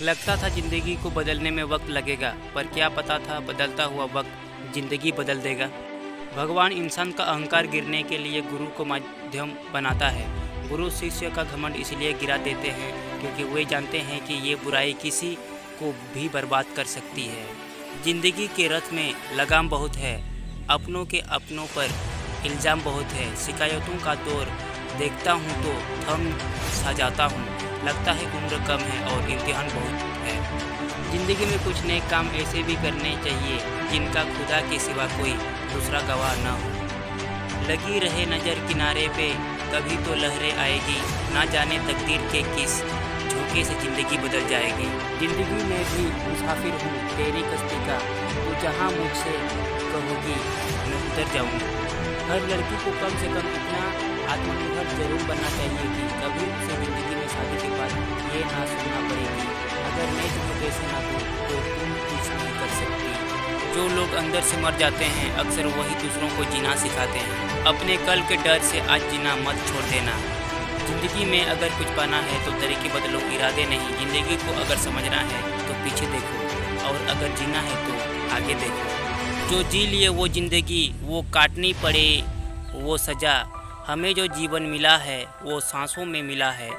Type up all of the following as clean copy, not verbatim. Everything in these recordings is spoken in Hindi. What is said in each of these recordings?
लगता था ज़िंदगी को बदलने में वक्त लगेगा, पर क्या पता था बदलता हुआ वक्त ज़िंदगी बदल देगा। भगवान इंसान का अहंकार गिरने के लिए गुरु को माध्यम बनाता है। गुरु शिष्य का घमंड इसलिए गिरा देते हैं क्योंकि वे जानते हैं कि ये बुराई किसी को भी बर्बाद कर सकती है। ज़िंदगी के रथ में लगाम बहुत है, अपनों के अपनों पर इल्ज़ाम बहुत है। शिकायतों का दौर देखता हूँ तो थम सा जाता हूँ। लगता है उम्र कम है और इम्तिहान बहुत है। ज़िंदगी में कुछ नए काम ऐसे भी करने चाहिए जिनका खुदा के सिवा कोई दूसरा गवाह न हो। लगी रहे नज़र किनारे पे, कभी तो लहरें आएगी, ना जाने तकदीर के किस झोंके से ज़िंदगी बदल जाएगी। ज़िंदगी में भी मुसाफिर हूँ तेरी कश्ती का, तू जहाँ मुझसे कहोगी मैं उतर जाऊँगी। हर लड़की को कम से कम इतना आत्मनिर्भर जरूर बनना चाहिए कि कभी उसे ज़िंदगी में शादी के बाद ये ना सुनना पड़ेगी, अगर मैं तुम्हें पैसे ना दूँ तो तुम कुछ नहीं कर सकती। जो लोग अंदर से मर जाते हैं अक्सर वही दूसरों को जीना सिखाते हैं। अपने कल के डर से आज जीना मत छोड़ देना। ज़िंदगी में अगर कुछ पाना है तो तरीके बदलो, इरादे नहीं। ज़िंदगी को अगर समझना है तो पीछे देखो, और अगर जीना है तो आगे देखो। जो जी लिए वो ज़िंदगी, वो काटनी पड़े वो सज़ा। हमें जो जीवन मिला है वो सांसों में मिला है,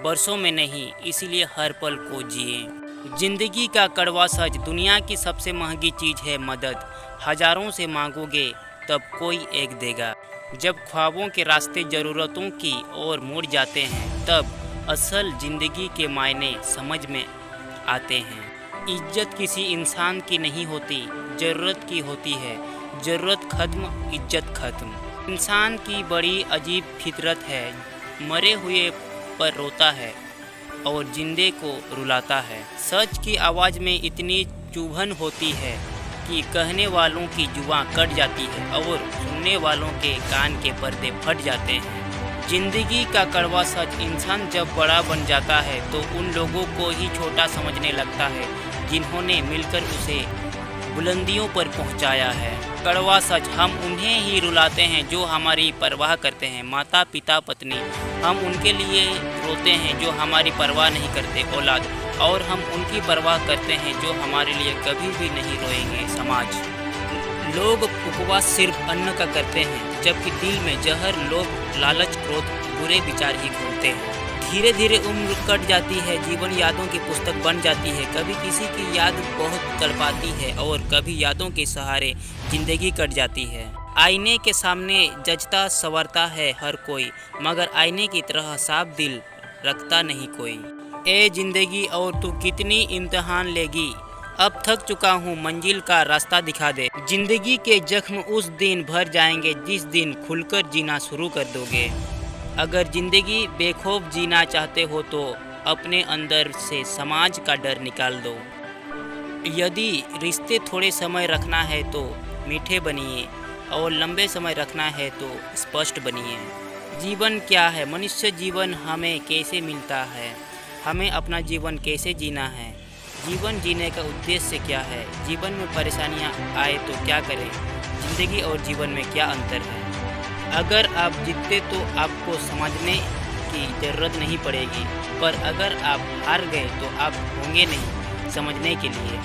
बरसों में नहीं, इसीलिए हर पल को जिए। ज़िंदगी का कड़वा सच, दुनिया की सबसे महंगी चीज़ है मदद। हज़ारों से मांगोगे तब कोई एक देगा। जब ख्वाबों के रास्ते ज़रूरतों की ओर मुड़ जाते हैं तब असल ज़िंदगी के मायने समझ में आते हैं। इज्जत किसी इंसान की नहीं होती, ज़रूरत की होती है। ज़रूरत खत्म, इज्जत खत्म। इंसान की बड़ी अजीब फितरत है, मरे हुए पर रोता है और जिंदे को रुलाता है। सच की आवाज़ में इतनी चुभन होती है कि कहने वालों की जुबां कट जाती है और सुनने वालों के कान के पर्दे फट जाते हैं। जिंदगी का कड़वा सच, इंसान जब बड़ा बन जाता है तो उन लोगों को ही छोटा समझने लगता है जिन्होंने मिलकर उसे बुलंदियों पर पहुंचाया है। कड़वा सच, हम उन्हें ही रुलाते हैं जो हमारी परवाह करते हैं। माता पिता पत्नी, हम उनके लिए रोते हैं जो हमारी परवाह नहीं करते। औलाद, और हम उनकी परवाह करते हैं जो हमारे लिए कभी भी नहीं रोएंगे। समाज, लोग उपवास सिर्फ अन्न का करते हैं जबकि दिल में जहर, लोभ, लालच, क्रोध, बुरे विचार ही घूमते हैं। धीरे धीरे उम्र कट जाती है, जीवन यादों की पुस्तक बन जाती है। कभी किसी की याद बहुत तड़पाती है और कभी यादों के सहारे जिंदगी कट जाती है। आईने के सामने जचता संवरता है हर कोई, मगर आईने की तरह साफ दिल रखता नहीं कोई। ए जिंदगी, और तू कितनी इम्तिहान लेगी, अब थक चुका हूँ, मंजिल का रास्ता दिखा दे। जिंदगी के जख्म उस दिन भर जाएंगे जिस दिन खुलकर जीना शुरू कर दोगे। अगर ज़िंदगी बेखौफ जीना चाहते हो तो अपने अंदर से समाज का डर निकाल दो। यदि रिश्ते थोड़े समय रखना है तो मीठे बनिए, और लंबे समय रखना है तो स्पष्ट बनिए। जीवन क्या है, मनुष्य जीवन हमें कैसे मिलता है, हमें अपना जीवन कैसे जीना है, जीवन जीने का उद्देश्य क्या है, जीवन में परेशानियां आए तो क्या करें, ज़िंदगी और जीवन में क्या अंतर है। अगर आप जीतते तो आपको समझने की ज़रूरत नहीं पड़ेगी, पर अगर आप हार गए तो आप होंगे नहीं समझने के लिए।